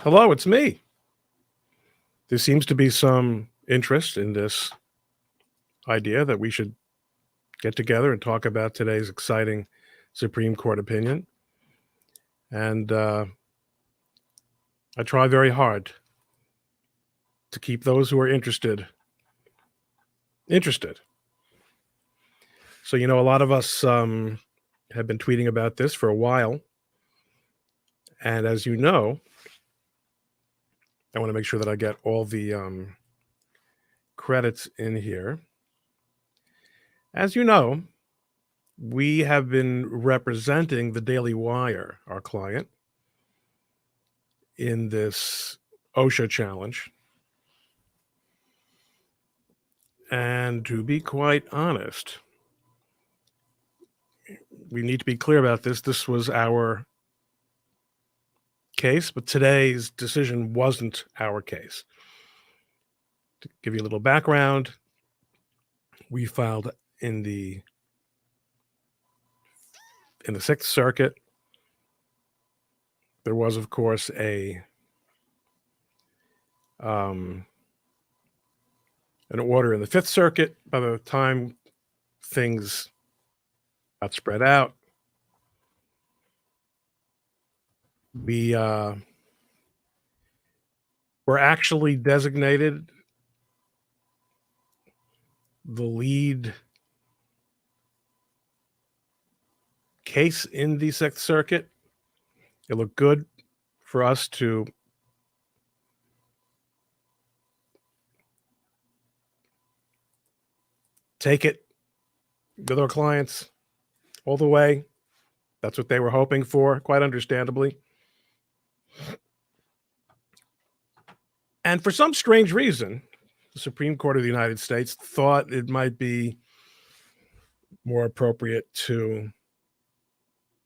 Hello, it's me. There seems to be some interest in this idea that we should get together and talk about today's exciting Supreme Court opinion. And I try very hard to keep those who are interested. So, a lot of us have been tweeting about this for a while. And as you know, I want to make sure that I get all the credits in here. As you know, we have been representing the Daily Wire, our client, in this OSHA challenge. And to be quite honest, we need to be clear about this. This was our case, but today's decision wasn't our case. To give you a little background, we filed in the Sixth Circuit. There was, of course, an order in the Fifth Circuit. By the time things got spread out, we were actually designated the lead case in the Sixth Circuit. It looked good for us to take it with our clients all the way. That's what they were hoping for, quite understandably. And for some strange reason, the Supreme Court of the United States thought it might be more appropriate to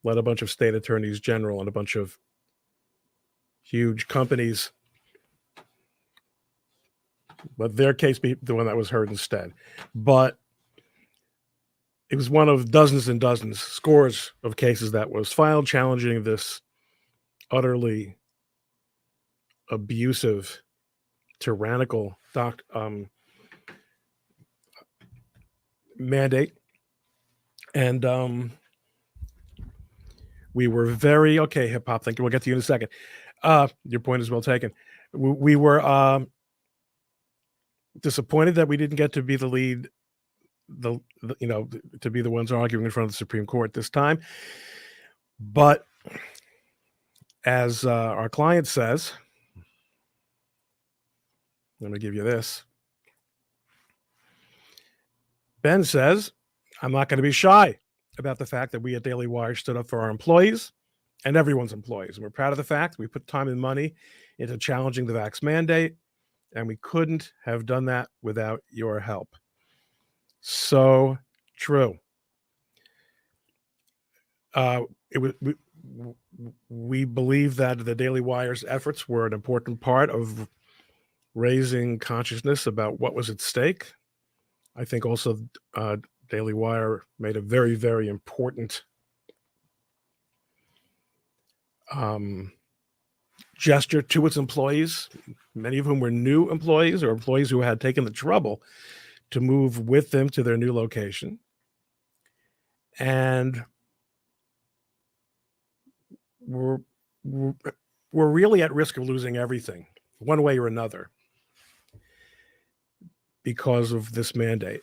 let a bunch of state attorneys general and a bunch of huge companies let their case be the one that was heard instead. But it was one of dozens and dozens, scores of cases that was filed challenging this utterly abusive, tyrannical mandate. And we were very, okay, hip hop, thank you. We'll get to you in a second. Your point is well taken. We were disappointed that we didn't get to be the lead, to be the ones arguing in front of the Supreme Court this time. But as our client says, let me give you this. Ben says, I'm not going to be shy about the fact that we at Daily Wire stood up for our employees and everyone's employees. And we're proud of the fact we put time and money into challenging the vax mandate, and we couldn't have done that without your help. So true. We believe that the Daily Wire's efforts were an important part of raising consciousness about what was at stake. I think also Daily Wire made a very, very important gesture to its employees, many of whom were new employees or employees who had taken the trouble to move with them to their new location. And we're really at risk of losing everything, one way or another, because of this mandate.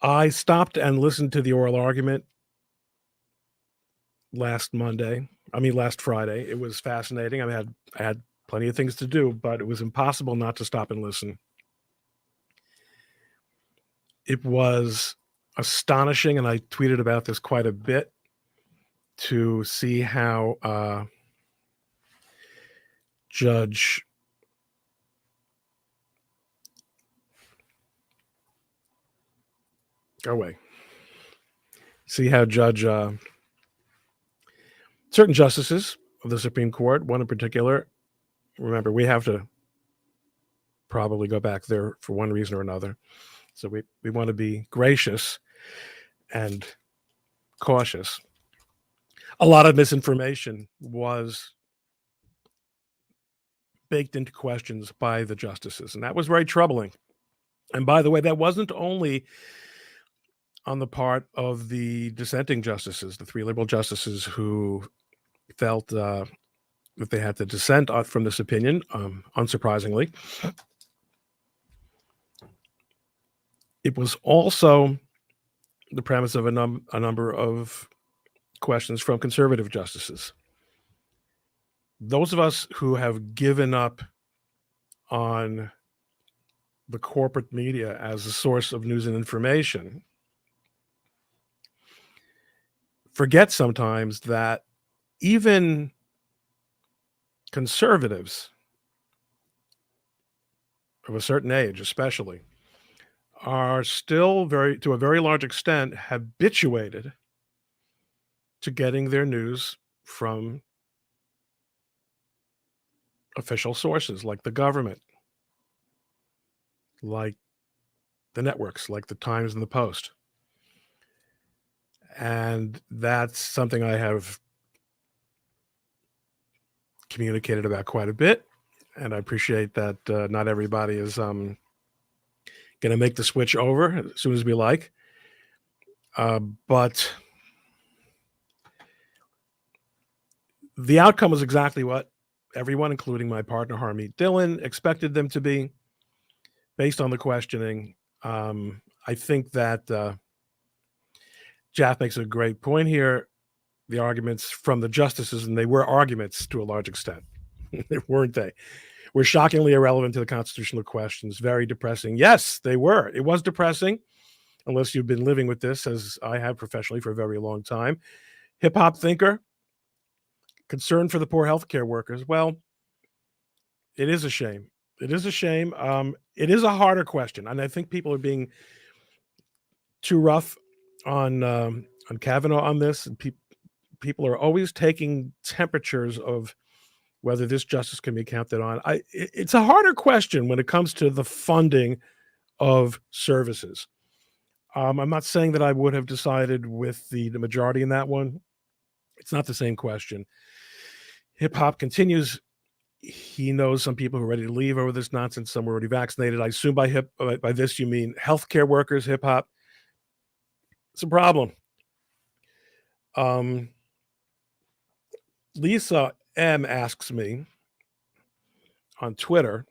I stopped and listened to the oral argument last Friday. It was fascinating. I had plenty of things to do, but it was impossible not to stop and listen. It was astonishing, and I tweeted about this quite a bit, to see how Judge certain justices of the Supreme Court, one in particular, remember, we have to probably go back there for one reason or another. So we want to be gracious and cautious. A lot of misinformation was baked into questions by the justices, and that was very troubling. And by the way, that wasn't only on the part of the dissenting justices, the 3 liberal justices who felt that they had to dissent from this opinion, unsurprisingly. It was also the premise of a number of questions from conservative justices. Those of us who have given up on the corporate media as a source of news and information forget sometimes that even conservatives of a certain age, especially, are still to a very large extent, habituated to getting their news from official sources like the government, like the networks, like the Times and the Post. And that's something I have communicated about quite a bit. And I appreciate that not everybody is going to make the switch over as soon as we like. But the outcome was exactly what everyone, including my partner Harmeet Dillon, expected them to be based on the questioning. I think that Jaff makes a great point here. The arguments from the justices, and they were arguments to a large extent, weren't they? Were shockingly irrelevant to the constitutional questions. Very depressing. Yes, they were. It was depressing, unless you've been living with this, as I have professionally for a very long time. Hip hop thinker, concern for the poor healthcare workers. Well, it is a shame. It is a shame. It is a harder question, and I think people are being too rough on Kavanaugh on this, and people are always taking temperatures of whether this justice can be counted on. It's a harder question when it comes to the funding of services. I'm not saying that I would have decided with the majority in that one. It's not the same question. Hip hop continues. He knows some people who are ready to leave over this nonsense. Some were already vaccinated. I assume by this you mean healthcare workers. Hip hop. It's a problem. Lisa M asks me on Twitter,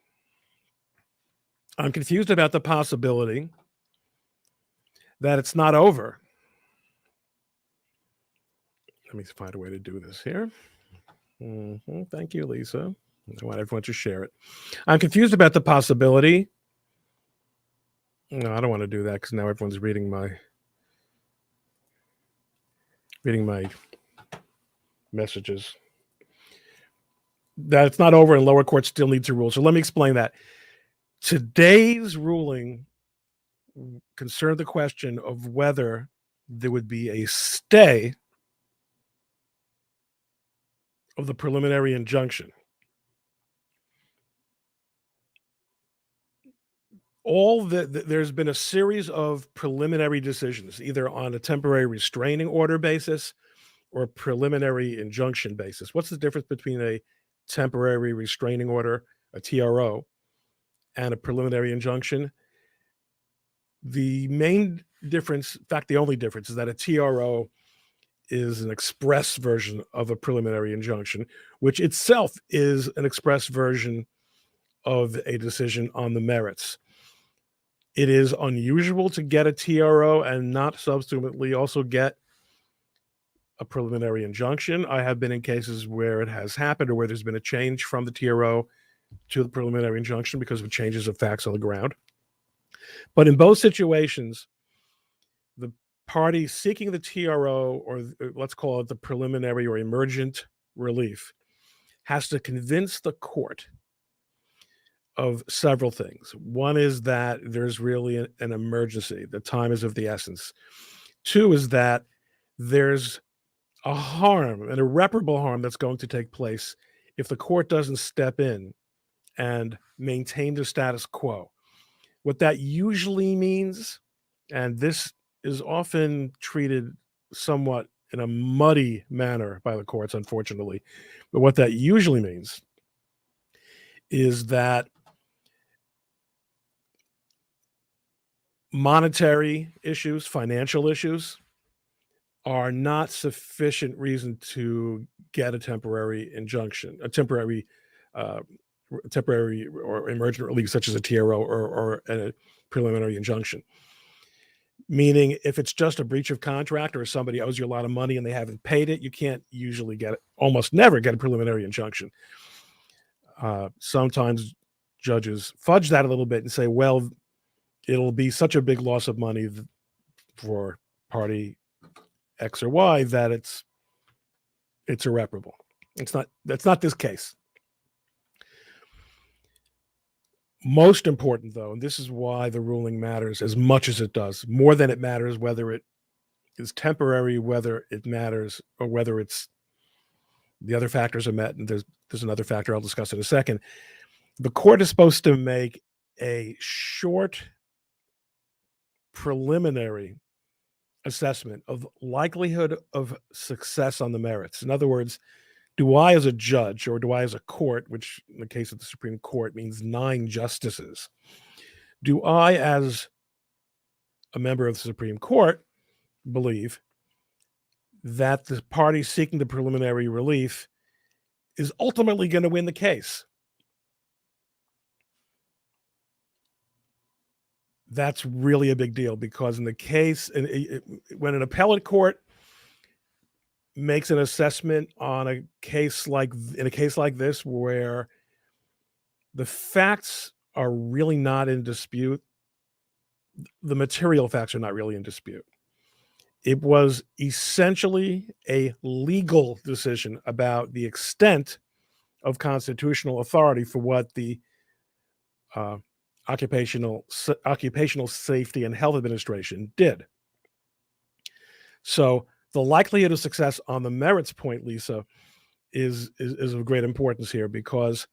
I'm confused about the possibility that it's not over. Let me find a way to do this here. Thank you, Lisa. I want everyone to share it. I'm confused about the possibility. No, I don't want to do that because now everyone's reading my messages. That it's not over and lower courts still need to rule. So let me explain that. Today's ruling concerned the question of whether there would be a stay of the preliminary injunction. There's been a series of preliminary decisions, either on a temporary restraining order basis or a preliminary injunction basis. What's the difference between a temporary restraining order, a TRO, and a preliminary injunction? The main difference, in fact, the only difference, is that a TRO is an express version of a preliminary injunction, which itself is an express version of a decision on the merits. It is unusual to get a TRO and not subsequently also get a preliminary injunction. I have been in cases where it has happened or where there's been a change from the TRO to the preliminary injunction because of changes of facts on the ground. But in both situations, the party seeking the TRO, or let's call it the preliminary or emergent relief, has to convince the court of several things. One is that there's really an emergency. The time is of the essence. Two is that there's a harm, an irreparable harm that's going to take place if the court doesn't step in and maintain the status quo. What that usually means, and this is often treated somewhat in a muddy manner by the courts, unfortunately, but what that usually means is that monetary issues, financial issues are not sufficient reason to get a temporary injunction, uh, temporary or emergent relief, such as a TRO or a preliminary injunction. Meaning, if it's just a breach of contract or somebody owes you a lot of money and they haven't paid it, you can't usually almost never get a preliminary injunction. Sometimes judges fudge that a little bit and say, well, it'll be such a big loss of money for party X or Y that it's irreparable. That's not this case. Most important, though, and this is why the ruling matters as much as it does, more than it matters whether it is temporary, whether it matters, or whether it's the other factors are met. And there's another factor I'll discuss in a second. The court is supposed to make a short preliminary assessment of likelihood of success on the merits. In other words, do I as a judge, or do I as a court, which in the case of the Supreme Court means 9 justices, do I as a member of the Supreme Court believe that the party seeking the preliminary relief is ultimately going to win the case? That's really a big deal, because in the case, when an appellate court makes an assessment on in a case like this, where the facts are really not in dispute, the material facts are not really in dispute. It was essentially a legal decision about the extent of constitutional authority for what the Occupational Safety and Health Administration did. So the likelihood of success on the merits point, Lisa, is of great importance here, because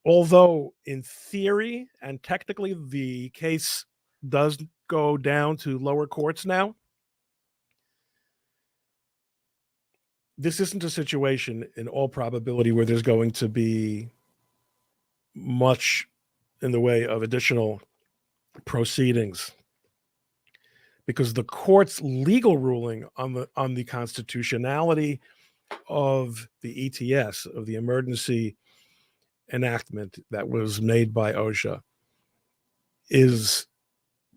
although in theory and technically the case does go down to lower courts now, this isn't a situation in all probability where there's going to be much in the way of additional proceedings, because the court's legal ruling on the constitutionality of the ETS, of the emergency enactment that was made by OSHA, is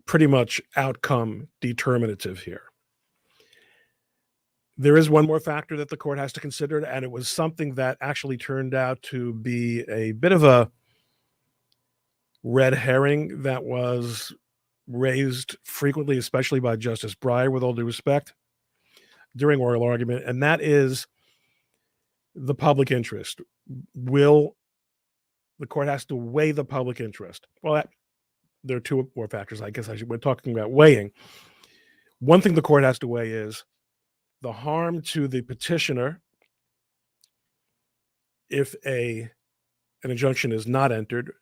pretty much outcome determinative here. There is one more factor that the court has to consider, and it was something that actually turned out to be a bit of a red herring that was raised frequently, especially by Justice Breyer, with all due respect, during oral argument, and that is the public interest. The court has to weigh the public interest. Well, there are 2 more factors, I guess we're talking about weighing. One thing the court has to weigh is the harm to the petitioner if an injunction is not entered,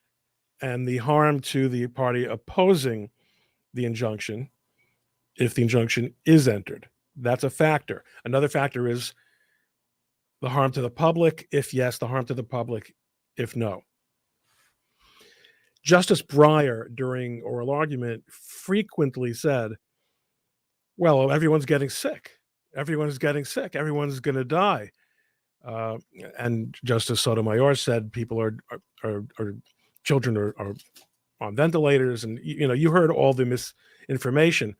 and the harm to the party opposing the injunction if the injunction is entered. That's a factor. Another factor is the harm to the public, if yes, the harm to the public, if no. Justice Breyer, during oral argument, frequently said, well, everyone's getting sick. Everyone's getting sick. Everyone's going to die. And Justice Sotomayor said people are children are on ventilators, and you heard all the misinformation.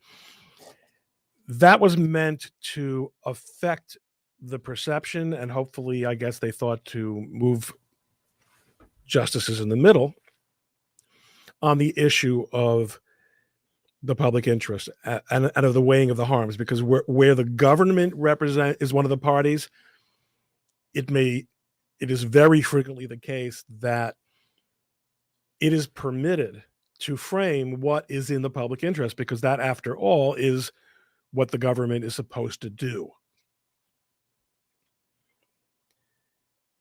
That was meant to affect the perception, and hopefully, I guess they thought, to move justices in the middle on the issue of the public interest and of the weighing of the harms, because where the government is one of the parties, it is very frequently the case that it is permitted to frame what is in the public interest, because that, after all, is what the government is supposed to do.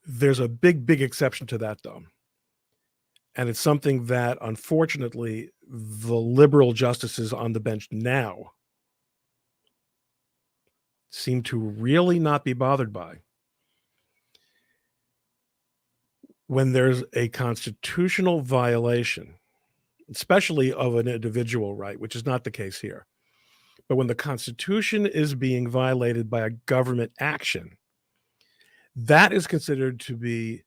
There's a big exception to that, though. And it's something that, unfortunately, the liberal justices on the bench now seem to really not be bothered by. when there's a constitutional violation, especially of an individual right, which is not the case here, but when the Constitution is being violated by a government action, that is considered to be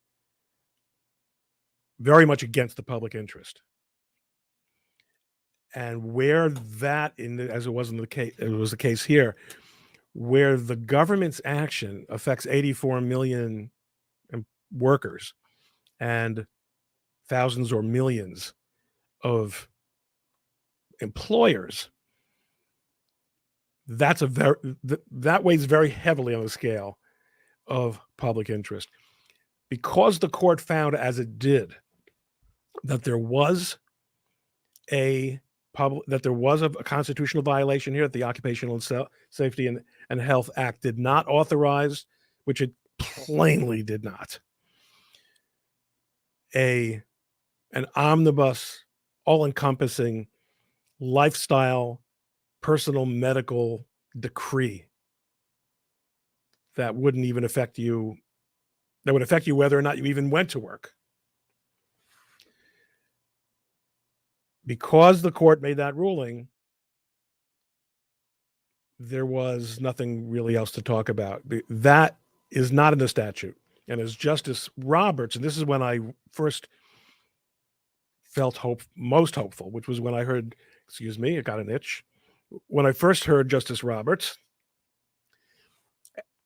very much against the public interest. And where that, as it was in the case, it was the case here, where the government's action affects 84 million workers and thousands or millions of employers, that weighs very heavily on the scale of public interest. Because the court found, as it did, that there was a constitutional violation here, that the Occupational Safety and Health Act did not authorize, which it plainly did not, an omnibus, all-encompassing lifestyle, personal medical decree that wouldn't even affect you, that would affect you whether or not you even went to work. Because the court made that ruling, there was nothing really else to talk about. That is not in the statute. And as Justice Roberts, and this is when I first felt most hopeful, which was when I heard, I got an itch. When I first heard Justice Roberts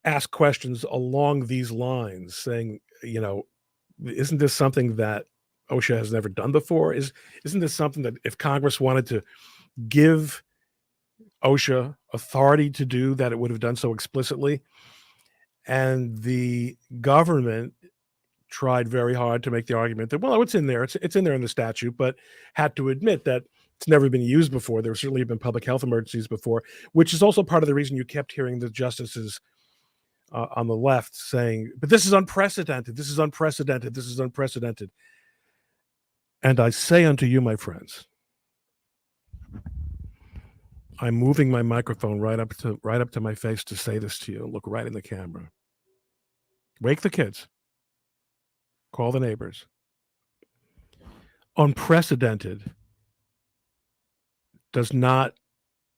ask questions along these lines, saying, isn't this something that OSHA has never done before? Isn't this something that if Congress wanted to give OSHA authority to do, that it would have done so explicitly? And the government tried very hard to make the argument that, well, it's in there. It's in there in the statute, but had to admit that it's never been used before. There certainly have been public health emergencies before, which is also part of the reason you kept hearing the justices on the left saying, but this is unprecedented. This is unprecedented. This is unprecedented. And I say unto you, my friends, I'm moving my microphone right up to my face to say this to you. Look right in the camera. Wake the kids. Call the neighbors. Unprecedented does not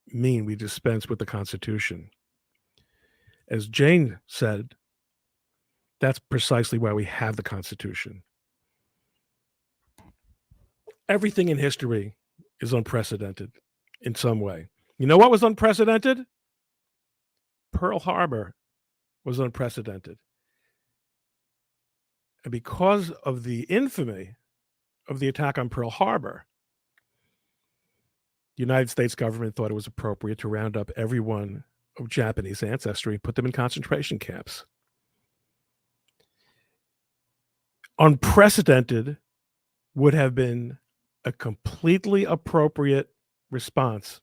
mean we dispense with the Constitution. As Jane said, that's precisely why we have the Constitution. Everything in history is unprecedented in some way. You know what was unprecedented? Pearl Harbor was unprecedented. And because of the infamy of the attack on Pearl Harbor, the United States government thought it was appropriate to round up everyone of Japanese ancestry and put them in concentration camps. Unprecedented would have been a completely appropriate response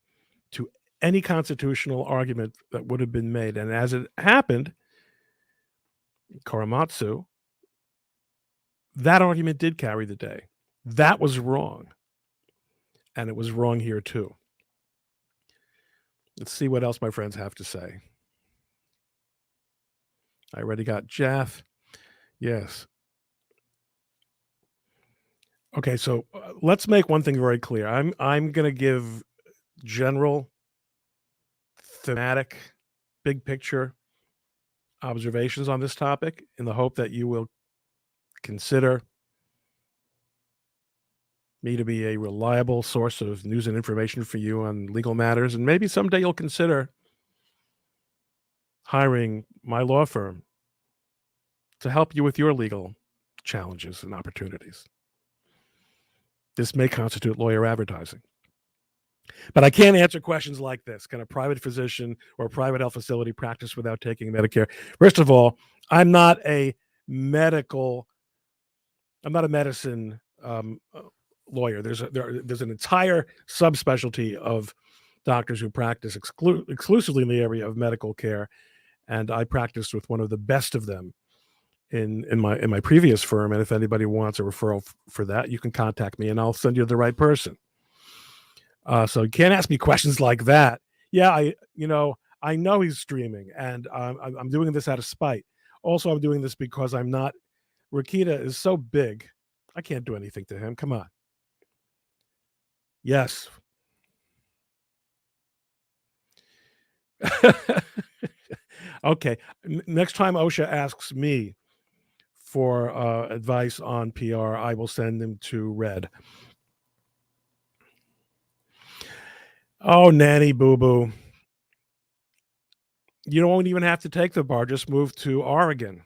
to any constitutional argument that would have been made. And as it happened, Korematsu, that argument did carry the day. That was wrong. And it was wrong here too. Let's see what else my friends have to say. I already got Jeff. Yes. Okay, so let's make one thing very clear. I'm going to give general, thematic, big picture observations on this topic in the hope that you will consider me to be a reliable source of news and information for you on legal matters. And maybe someday you'll consider hiring my law firm to help you with your legal challenges and opportunities. This may constitute lawyer advertising. But I can't answer questions like this. Can a private physician or a private health facility practice without taking Medicare? First of all, I'm not a medicine lawyer. There's an entire subspecialty of doctors who practice exclusively in the area of medical care, and I practiced with one of the best of them in my previous firm. And if anybody wants a referral for that, you can contact me, and I'll send you the right person. So you can't ask me questions like that. Yeah, I know he's streaming, and I'm doing this out of spite. Also, I'm doing this because I'm not Rakita is so big. I can't do anything to him. Come on. Yes. Okay. Next time OSHA asks me for advice on PR, I will send them to Red. Oh, nanny boo boo. You don't even have to take the bar. Just move to Oregon.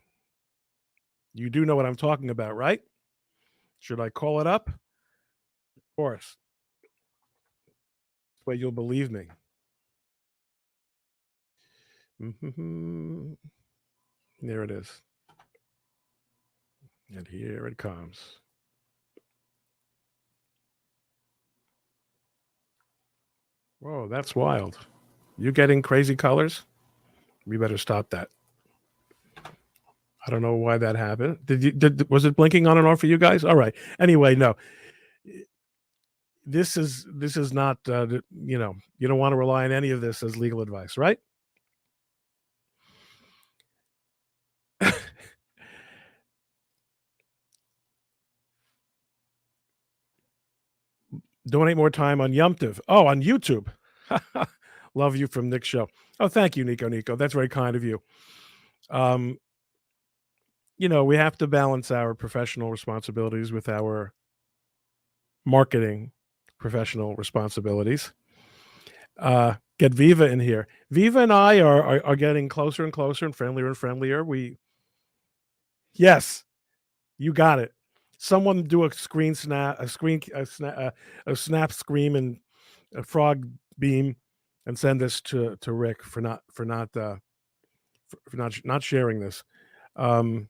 You do know what I'm talking about, right? Should I call it up? Of course. This way you'll believe me. There it is. And here it comes. Whoa, that's wild. You getting crazy colors? We better stop that. I don't know why that happened. Was it blinking on and off for you guys? All right. Anyway, no. This is not you don't want to rely on any of this as legal advice, right? Donate more time on Yom Tov. Oh, on YouTube. Love you from Nick's show. Oh, thank you, Nico. That's very kind of you. We have to balance our professional responsibilities with our marketing professional responsibilities. Get Viva in here. Viva and I are getting closer and closer and friendlier. Yes, you got it. Someone do a snap scream and a frog beam and send this to Rick for not sharing this. No,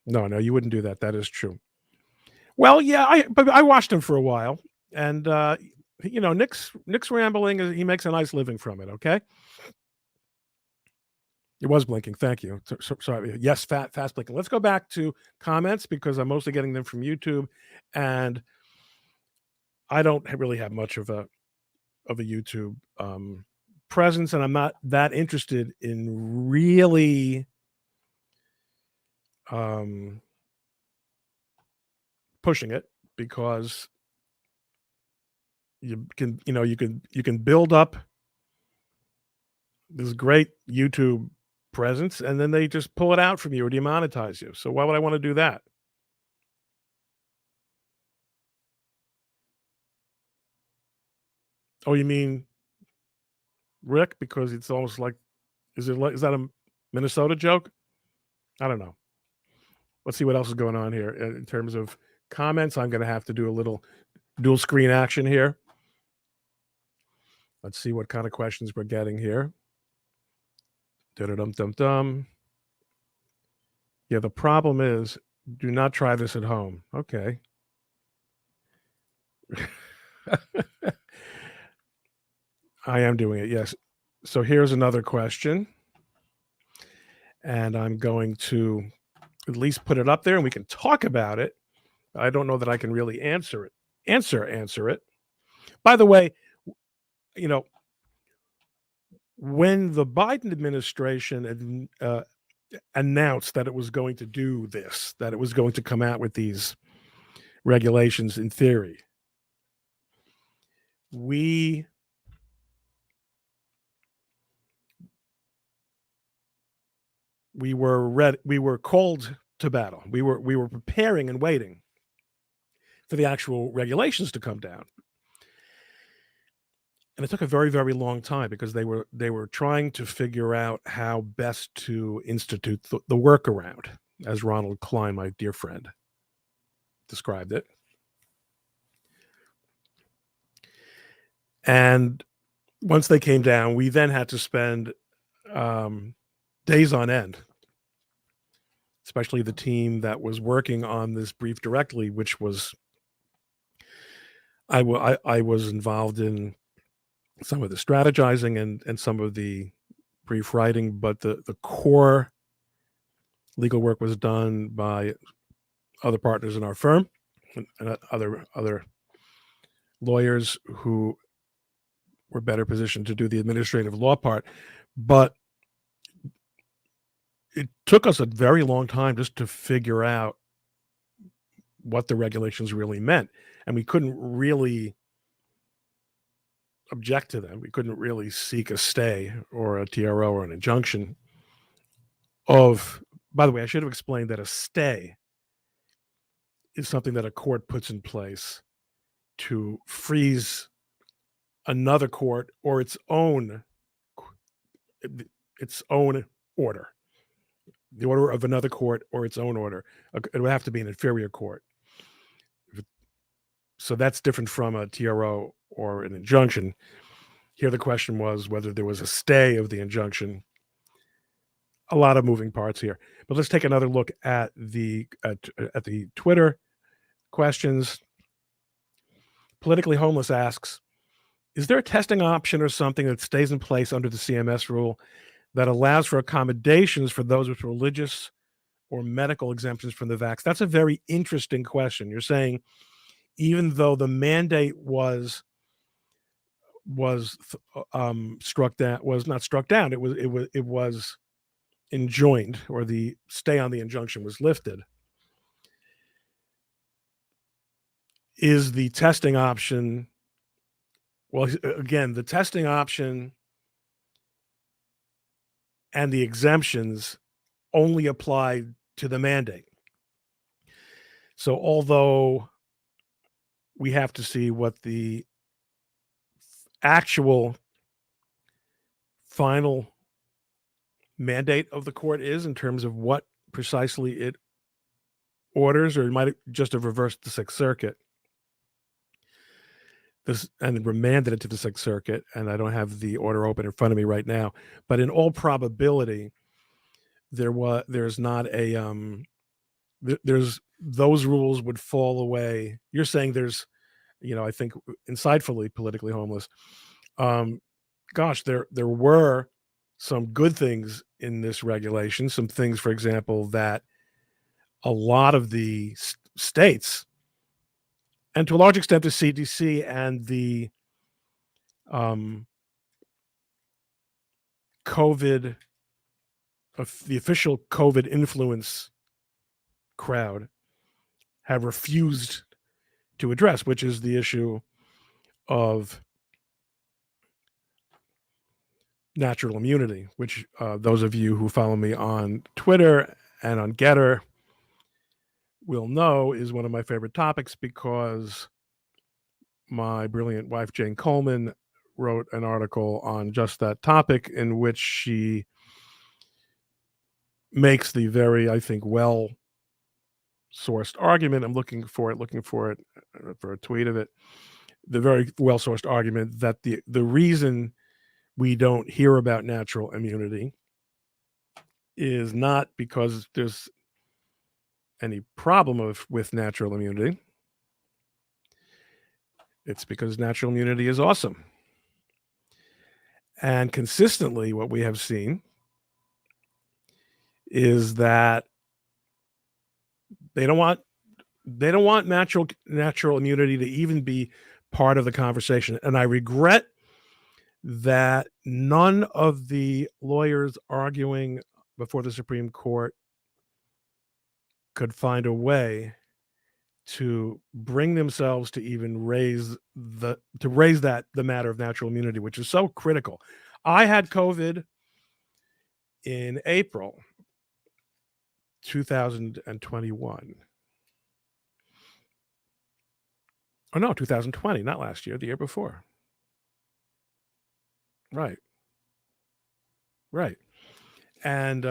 you wouldn't do that. That is true. Well, yeah, but I watched him for a while, and Nick's rambling. He makes a nice living from it. Okay. It was blinking. Thank you. Sorry. Yes, fast blinking. Let's go back to comments because I'm mostly getting them from YouTube, and I don't really have much of a YouTube presence, and I'm not that interested in really pushing it because you can build up this great YouTube presence and then they just pull it out from you or demonetize you. So why would I want to do that? Oh, you mean Rick? Because it's almost like, is that a Minnesota joke? I don't know. Let's see what else is going on here in terms of comments. I'm going to have to do a little dual screen action here. Let's see what kind of questions we're getting here. Dum-dum-dum-dum. Yeah, the problem is, do not try this at home. Okay. I am doing it, yes. So here's another question. And I'm going to at least put it up there and we can talk about it. I don't know that I can really answer it. Answer it. By the way, when the Biden administration announced that it was going to do this, that it was going to come out with these regulations in theory, we were ready. We were called to battle. We were preparing and waiting for the actual regulations to come down. And it took a very, very long time because they were trying to figure out how best to institute the workaround, as Ronald Klein, my dear friend, described it. And once they came down, we then had to spend days on end, especially the team that was working on this brief directly, which was I was involved in some of the strategizing and some of the brief writing, but the core legal work was done by other partners in our firm and other lawyers who were better positioned to do the administrative law part. But it took us a very long time just to figure out what the regulations really meant, and we couldn't really object to them. We couldn't really seek a stay or a TRO or an injunction of. By the way, I should have explained that a stay is something that a court puts in place to freeze another court or its own order, the order of another court or its own order. It would have to be an inferior court. So that's different from a TRO or an injunction. Here, the question was whether there was a stay of the injunction. A lot of moving parts here, but let's take another look at the Twitter questions. Politically Homeless asks, is there a testing option or something that stays in place under the CMS rule that allows for accommodations for those with religious or medical exemptions from the vax? That's a very interesting question. You're saying even though the mandate was struck down, was not struck down, it was enjoined, or the stay on the injunction was lifted. Is the testing option, well, again, the testing option and the exemptions only apply to the mandate. So although we have to see what the actual final mandate of the court is in terms of what precisely it orders, or it might just have reversed the Sixth Circuit and remanded it to the Sixth Circuit, and I don't have the order open in front of me right now, but in all probability, there's not a there's those rules would fall away. You're saying there's, I think insightfully, Politically Homeless. Gosh, there were some good things in this regulation. Some things, for example, that a lot of the states, and to a large extent the CDC and the COVID, the official COVID influence crowd, have refused to address, which is the issue of natural immunity, which those of you who follow me on Twitter and on Getter will know is one of my favorite topics, because my brilliant wife, Jane Coleman, wrote an article on just that topic in which she makes the very, I think, well-sourced argument. I'm looking for it for a tweet of it. The very well-sourced argument that the reason we don't hear about natural immunity is not because there's any problem with natural immunity. It's because natural immunity is awesome. And consistently, what we have seen is that they don't want natural immunity to even be part of the conversation. And I regret that none of the lawyers arguing before the Supreme Court could find a way to bring themselves to even raise the matter of natural immunity, which is so critical. I had COVID in April 2021. Oh no, 2020, not last year, the year before. Right. And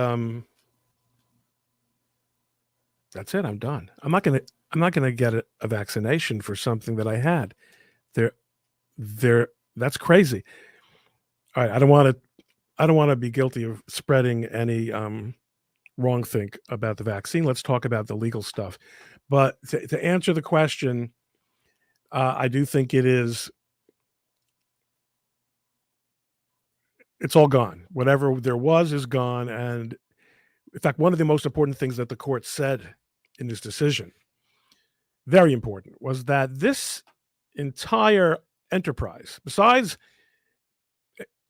that's it. I'm done. I'm not gonna get a vaccination for something that I had. That's crazy. All right, I don't want to be guilty of spreading any wrong think about the vaccine. Let's talk about the legal stuff. But to answer the question, I do think it's all gone. Whatever there was is gone. And in fact, one of the most important things that the court said in this decision, very important, was that this entire enterprise, besides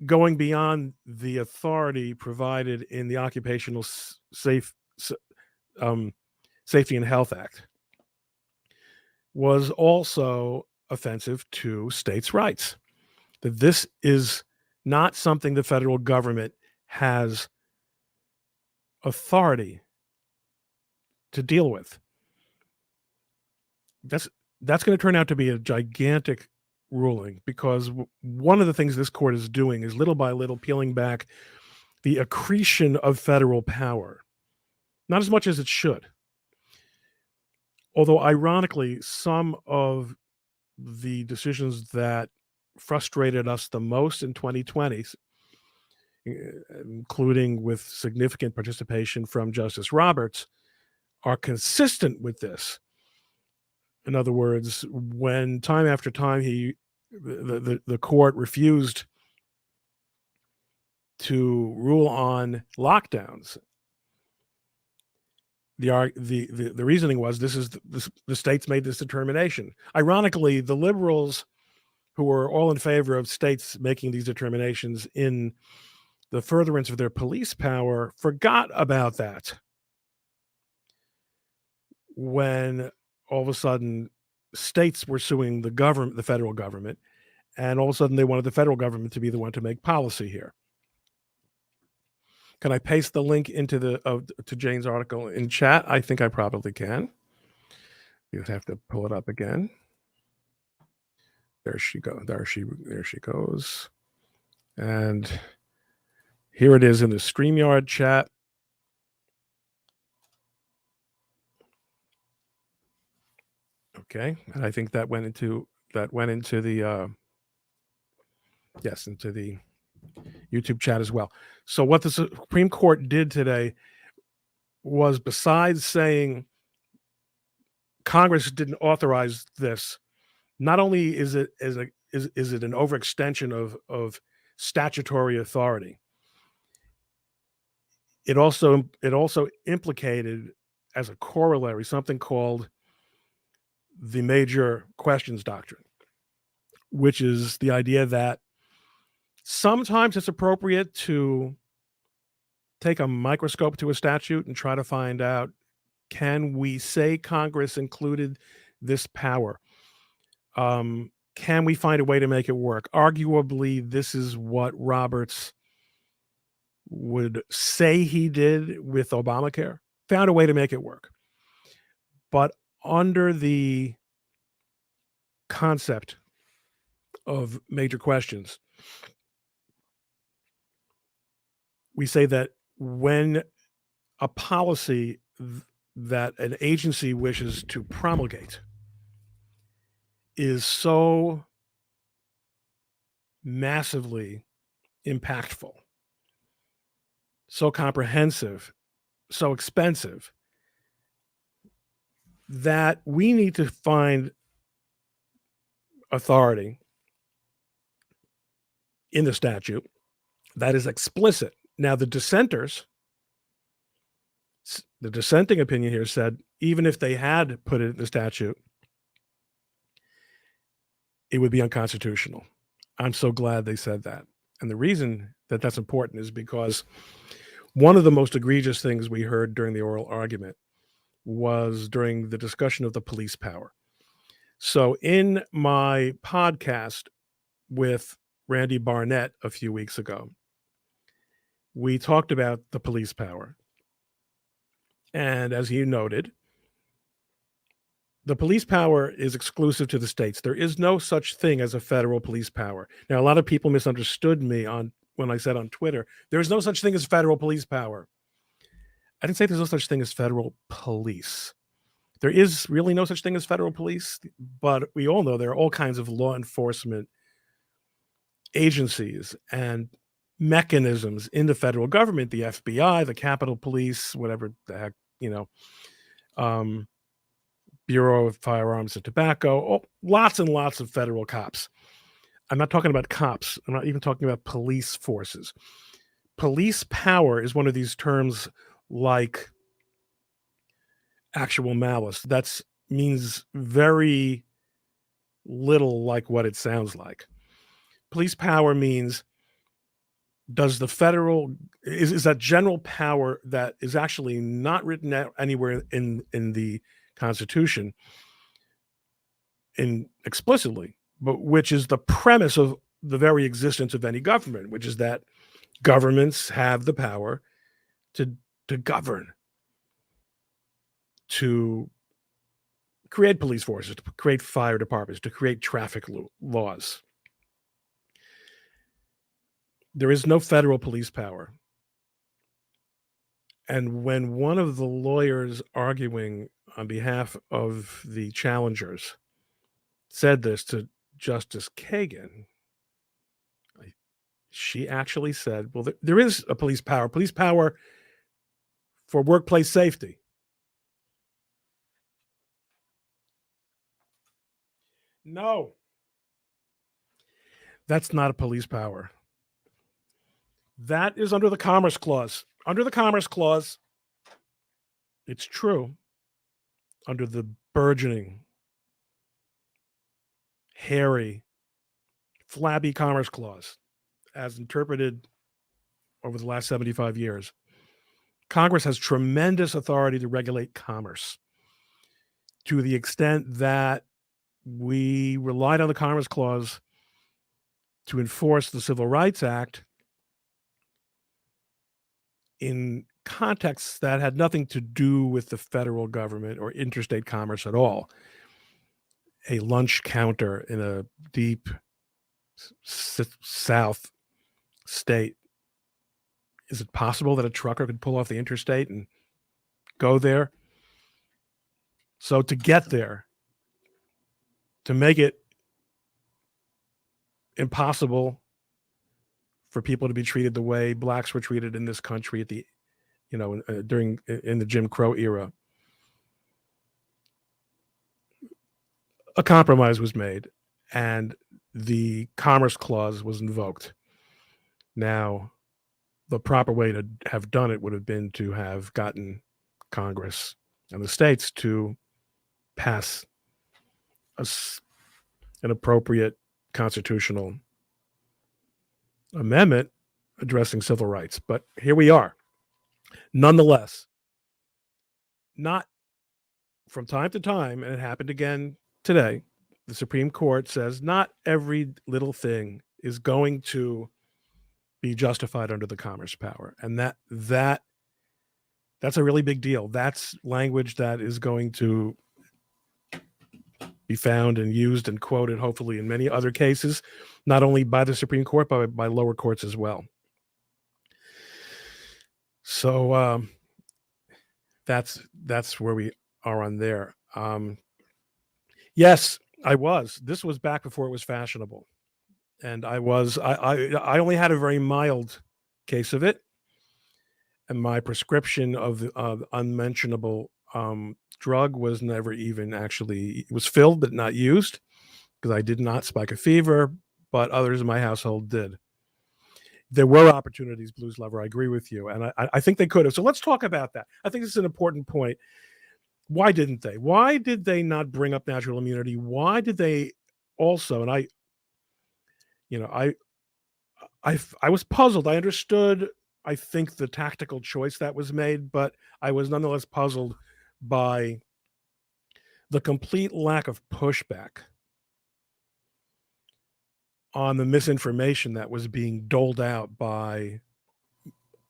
going beyond the authority provided in the Occupational Safety and Health Act was also offensive to states' rights. That this is not something the federal government has authority to deal with. That's going to turn out to be a gigantic ruling, because one of the things this court is doing is little by little peeling back the accretion of federal power. Not as much as it should. Although ironically, some of the decisions that frustrated us the most in 2020, including with significant participation from Justice Roberts, are consistent with this. In other words, when time after time the court refused to rule on lockdowns, the reasoning was the states made this determination. Ironically, the liberals, who were all in favor of states making these determinations in the furtherance of their police power, forgot about that when all of a sudden states were suing the federal government, and all of a sudden they wanted the federal government to be the one to make policy here. Can I paste the link into to Jane's article in chat? I think I probably can. You'd have to pull it up again. There she goes. And here it is in the StreamYard chat. Okay, and I think that went into the into the YouTube chat as well. So what the Supreme Court did today was, besides saying Congress didn't authorize this, not only is it an overextension of statutory authority, it also implicated, as a corollary, something called the major questions doctrine, which is the idea that sometimes it's appropriate to take a microscope to a statute and try to find out, can we say Congress included this power? Can we find a way to make it work? Arguably, this is what Roberts would say he did with Obamacare, found a way to make it work. But under the concept of major questions, we say that when a policy that an agency wishes to promulgate is so massively impactful, so comprehensive, so expensive, that we need to find authority in the statute that is explicit. Now, the dissenting opinion here said, even if they had put it in the statute, it would be unconstitutional. I'm so glad they said that. And the reason that that's important is because one of the most egregious things we heard during the oral argument was during the discussion of the police power. So in my podcast with Randy Barnett a few weeks ago, we talked about the police power. And as he noted, the police power is exclusive to the states. There is no such thing as a federal police power. Now, a lot of people misunderstood me when I said on Twitter, there's no such thing as federal police power. I didn't say there's no such thing as federal police. There is really no such thing as federal police, but we all know there are all kinds of law enforcement agencies and mechanisms in the federal government, the FBI, the Capitol Police, whatever the heck, Bureau of Firearms and Tobacco, lots and lots of federal cops. I'm not talking about cops. I'm not even talking about police forces. Police power is one of these terms like actual malice. That means very little like what it sounds like. Police power means Does the federal is that general power that is actually not written out anywhere in the Constitution in explicitly, but which is the premise of the very existence of any government, which is that governments have the power to govern, to create police forces, to create fire departments, to create traffic laws. There is no federal police power. And when one of the lawyers arguing on behalf of the challengers said this to Justice Kagan, she actually said, well, there is a police power for workplace safety. No, that's not a police power. That is under the Commerce Clause. Under the Commerce Clause, it's true. Under the burgeoning, hairy, flabby Commerce Clause, as interpreted over the last 75 years, Congress has tremendous authority to regulate commerce to the extent that we relied on the Commerce Clause to enforce the Civil Rights Act in contexts that had nothing to do with the federal government or interstate commerce at all. A lunch counter in a deep South state. Is it possible that a trucker could pull off the interstate and go there? So to get there, to make it impossible for people to be treated the way blacks were treated in this country at the, during in the Jim Crow era, a compromise was made, and the Commerce Clause was invoked. Now, the proper way to have done it would have been to have gotten Congress and the states to pass an appropriate constitutional amendment addressing civil rights. But here we are. Nonetheless, not from time to time, and it happened again today, the Supreme Court says not every little thing is going to be justified under the commerce power. And that's a really big deal. That's language that is going to be found and used and quoted, hopefully, in many other cases, not only by the Supreme Court, but by lower courts as well. So that's where we are on there. Yes, I was. This was back before it was fashionable, and I only had a very mild case of it, and my prescription of the unmentionable drug was never even actually, it was filled but not used, because I did not spike a fever, but others in my household did. There were opportunities, Blues Lover. I agree with you, and I think they could have. So let's talk about that. I think this is an important point. Why didn't they? Why did they not bring up natural immunity? Why did they also? And I was puzzled. I understood, I think, the tactical choice that was made, but I was nonetheless puzzled by the complete lack of pushback on the misinformation that was being doled out by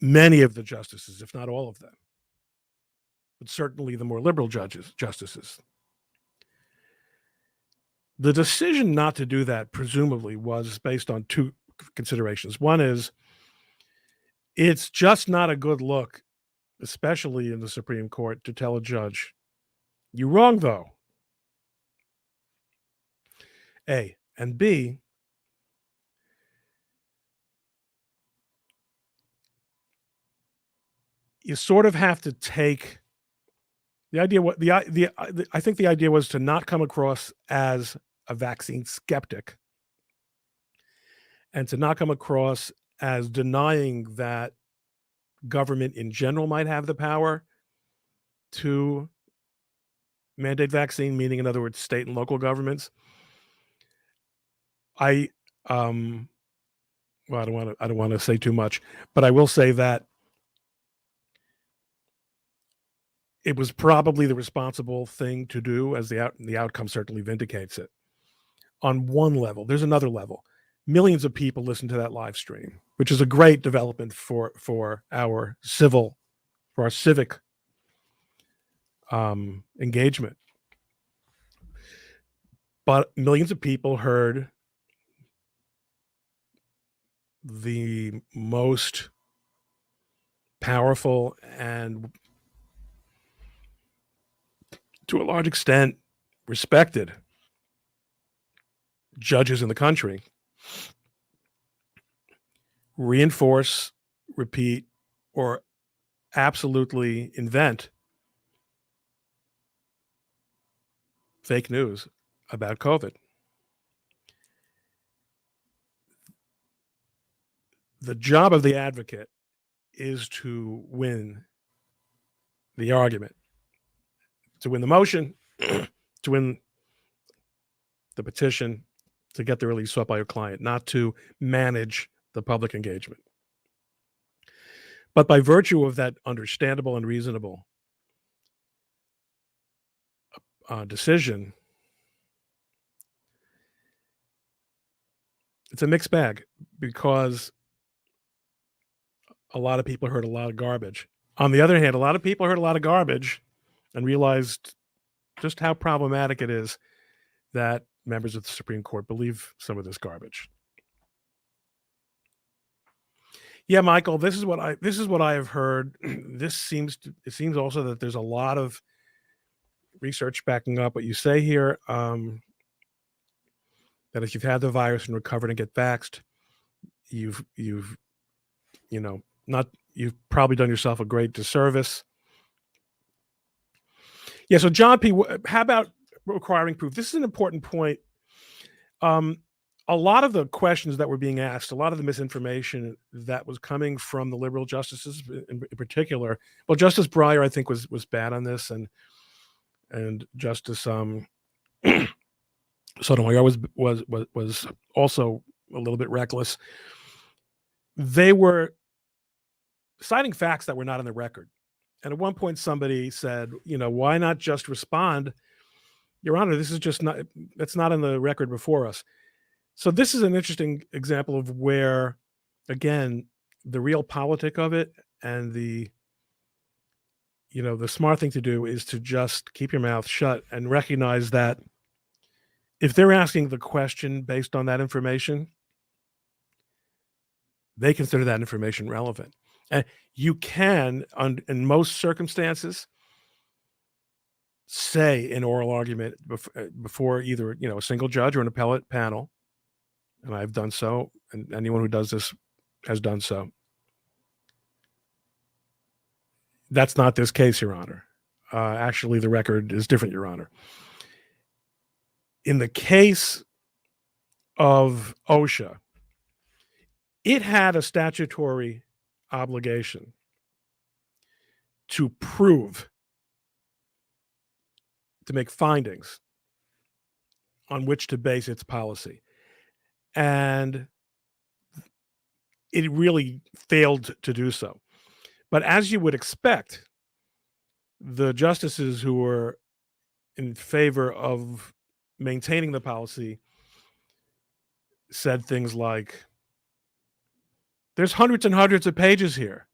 many of the justices, if not all of them, but certainly the more liberal justices. The decision not to do that, presumably, was based on two considerations. One is, it's just not a good look, especially in the Supreme Court, to tell a judge, "You're wrong, though." A. And B, you sort of have to take the idea. I think the idea was to not come across as a vaccine skeptic, and to not come across as denying that government in general might have the power to mandate vaccine, meaning, in other words, state and local governments. I well, I don't want to say too much, but I will say that it was probably the responsible thing to do, as the outcome certainly vindicates it. On one level, there's another level. Millions of people listen to that live stream, which is a great development for our civic engagement. But millions of people heard the most powerful and, to a large extent, respected judges in the country reinforce, repeat, or absolutely invent fake news about COVID. The job of the advocate is to win the argument, to win the motion, to win the petition, to get the release sought by your client, not to manage the public engagement. But by virtue of that understandable and reasonable decision, it's a mixed bag, because a lot of people heard a lot of garbage. On the other hand, a lot of people heard a lot of garbage and realized just how problematic it is that members of the Supreme Court believe some of this garbage. Yeah, Michael, this is what I have heard. It seems also that there's a lot of research backing up what you say here. That if you've had the virus and recovered and get vaxxed, you've probably done yourself a great disservice. Yeah. So John P., how about requiring proof? This is an important point. A lot of the questions that were being asked, a lot of the misinformation that was coming from the liberal justices in particular. Well, Justice Breyer, I think, was bad on this, and Justice Sotomayor was also a little bit reckless. They were citing facts that were not in the record. And at one point somebody said, why not just respond, Your Honor, that's not in the record before us. So this is an interesting example of where, again, the real politic of it and the smart thing to do is to just keep your mouth shut and recognize that if they're asking the question based on that information, they consider that information relevant. And you can, in most circumstances, say an oral argument before either a single judge or an appellate panel, and I've done so, and anyone who does this has done so. That's not this case, Your Honor. Actually, the record is different, Your Honor. In the case of OSHA, it had a statutory obligation to make findings on which to base its policy. And it really failed to do so. But as you would expect, the justices who were in favor of maintaining the policy said things like, there's hundreds and hundreds of pages here.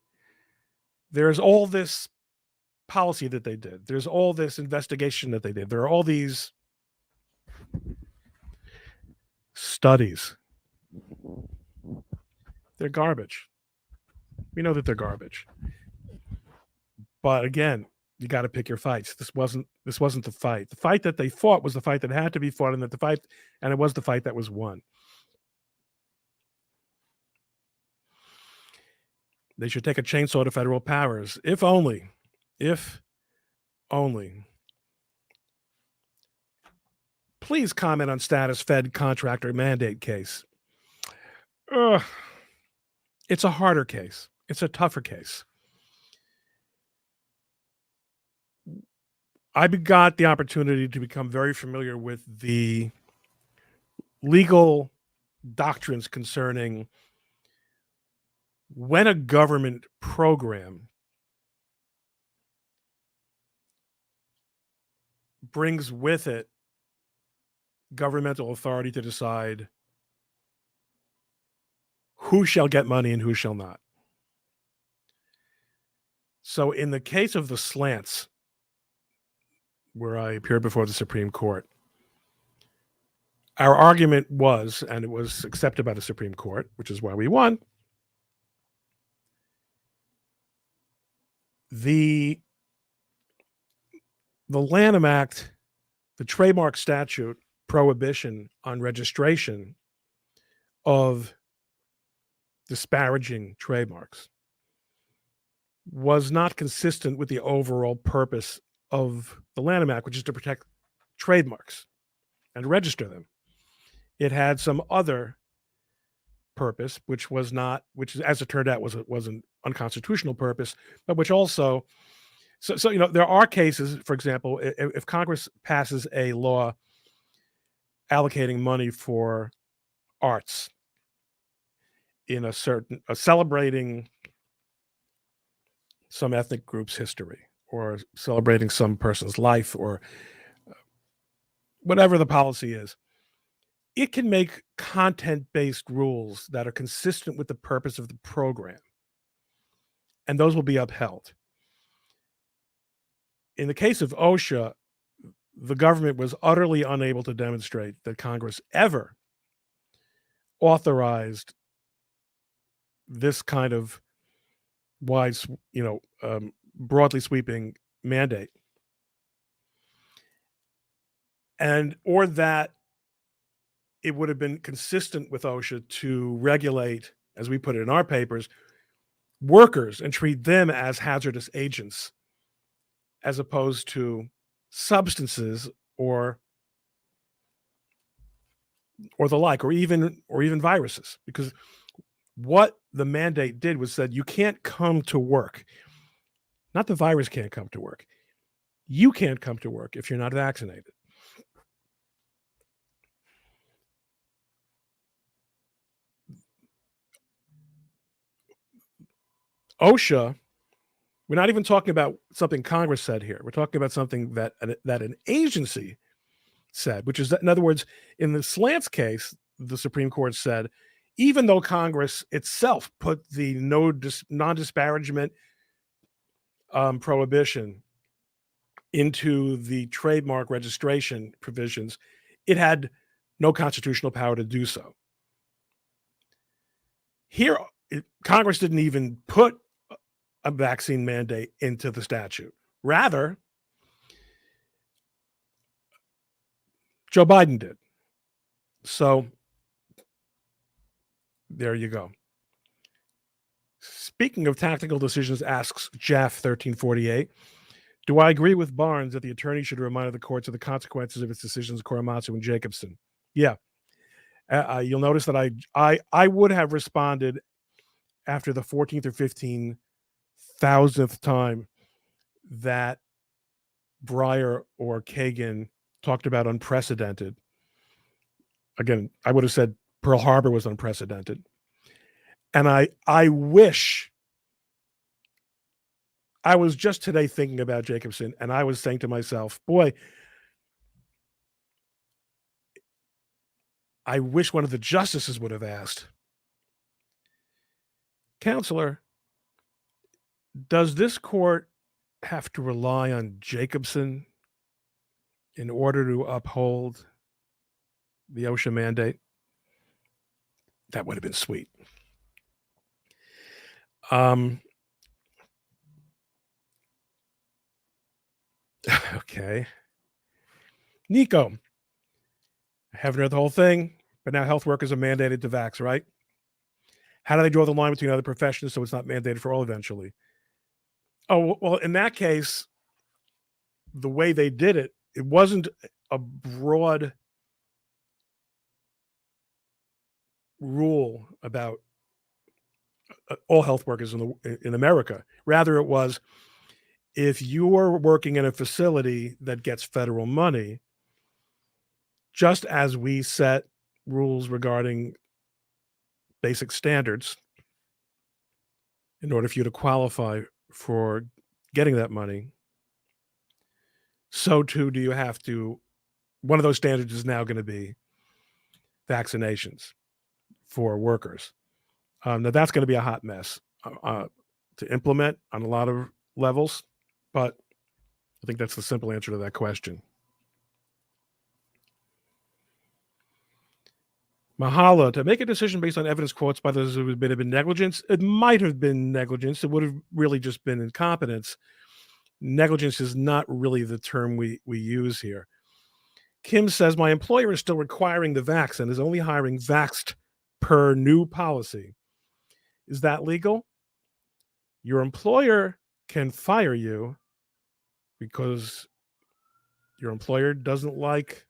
There's all this policy that they did. There's all this investigation that they did. There are all these studies. They're garbage. We know that they're garbage. But again, you got to pick your fights. This wasn't the fight. The fight that they fought was the fight that had to be fought, and it was the fight that was won. They should take a chainsaw to federal powers, if only. Please comment on status Fed contractor mandate case. It's a harder case. It's a tougher case. I got the opportunity to become very familiar with the legal doctrines concerning when a government program brings with it governmental authority to decide who shall get money and who shall not. So in the case of the slants, where I appeared before the Supreme Court, our argument was, and it was accepted by the Supreme Court, which is why we won, the Lanham Act, the trademark statute prohibition on registration of disparaging trademarks was not consistent with the overall purpose of the Lanham Act, which is to protect trademarks and register them. It had some other purpose, which was not, which as it turned out was an unconstitutional purpose, but which also, so there are cases, for example, if Congress passes a law allocating money for arts in a certain, celebrating some ethnic group's history or celebrating some person's life or whatever the policy is, it can make content-based rules that are consistent with the purpose of the program, and those will be upheld. In the case of OSHA, the government was utterly unable to demonstrate that Congress ever authorized this kind of wide, broadly sweeping mandate, and or that it would have been consistent with OSHA to regulate, as we put it in our papers, workers and treat them as hazardous agents as opposed to substances or the like, or even viruses. Because what the mandate did was said you can't come to work. Not the virus can't come to work. You can't come to work if you're not vaccinated. OSHA, we're not even talking about something Congress said here. We're talking about something that an agency said, which is that, in other words, in the Slants case, the Supreme Court said, even though Congress itself put the non-disparagement prohibition into the trademark registration provisions, it had no constitutional power to do so. Here, Congress didn't even put a vaccine mandate into the statute. Rather, Joe Biden did. So there you go. Speaking of tactical decisions, asks Jaff 1348, do I agree with Barnes that the attorney should remind the courts of the consequences of its decisions, Korematsu and Jacobson? Yeah. You'll notice that I would have responded after the 14th or 15,000th time that Breyer or Kagan talked about unprecedented. Again, I would have said Pearl Harbor was unprecedented. And I wish, I was just today thinking about Jacobson, and I was saying to myself, boy, I wish one of the justices would have asked, Counselor, does this court have to rely on Jacobson in order to uphold the OSHA mandate? That would have been sweet. Okay. Nico, I haven't read the whole thing, but now health workers are mandated to vax, right? How do they draw the line between other professions so it's not mandated for all eventually? Oh, well, in that case, the way they did it, it wasn't a broad rule about all health workers in America. Rather, it was, if you're working in a facility that gets federal money, just as we set rules regarding basic standards, in order for you to qualify for getting that money, so too do you have to. One of those standards is now going to be vaccinations for workers. Now that's going to be a hot mess to implement on a lot of levels, but I think that's the simple answer to that question. Mahala, to make a decision based on evidence quotes by those who have been negligence, it might have been negligence. It would have really just been incompetence. Negligence is not really the term we use here. Kim says, my employer is still requiring the vax and is only hiring vaxxed per new policy. Is that legal? Your employer can fire you because your employer doesn't like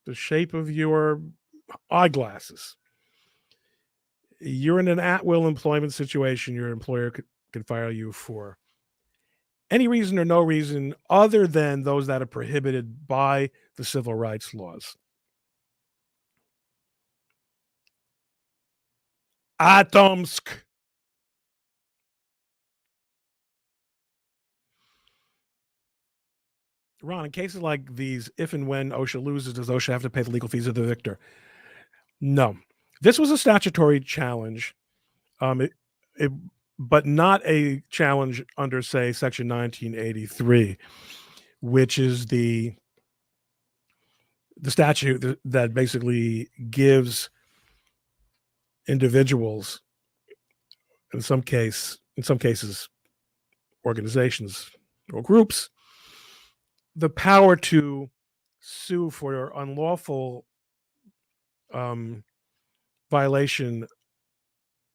the shape of your eyeglasses. You're in an at-will employment situation. Your employer can fire you for any reason or no reason other than those that are prohibited by the civil rights laws. Atomsk. Ron, in cases like these, if and when OSHA loses, does OSHA have to pay the legal fees of the victor? No. This was a statutory challenge, it, it, but not a challenge under, say, Section 1983, which is the statute that basically gives individuals, in some cases, organizations or groups, the power to sue for unlawful violation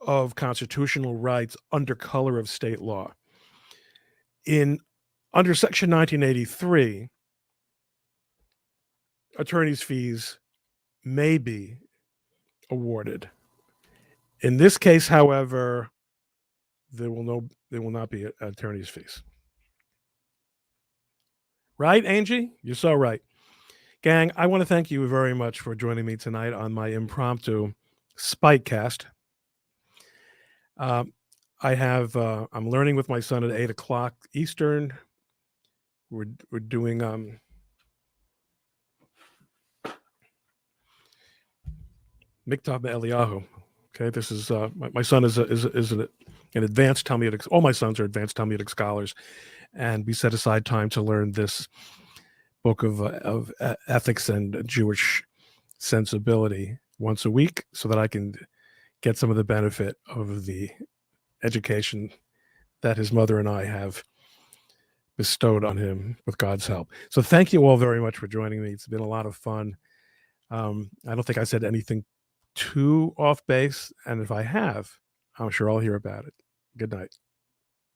of constitutional rights under color of state law. Under Section 1983, attorney's fees may be awarded. In this case, however, there will not be attorney's fees. Right, Angie? You're so right. Gang, I want to thank you very much for joining me tonight on my impromptu Spikecast. I'm learning with my son at 8:00 Eastern. We're doing Miktav Eliyahu. Okay, this is my son is an advanced Talmudic. All my sons are advanced Talmudic scholars, and we set aside time to learn this book of ethics and Jewish sensibility once a week, so that I can get some of the benefit of the education that his mother and I have bestowed on him with God's help. So thank you all very much for joining me. It's been a lot of fun. I don't think I said anything too off base, and if I have, I'm sure I'll hear about it. Good night.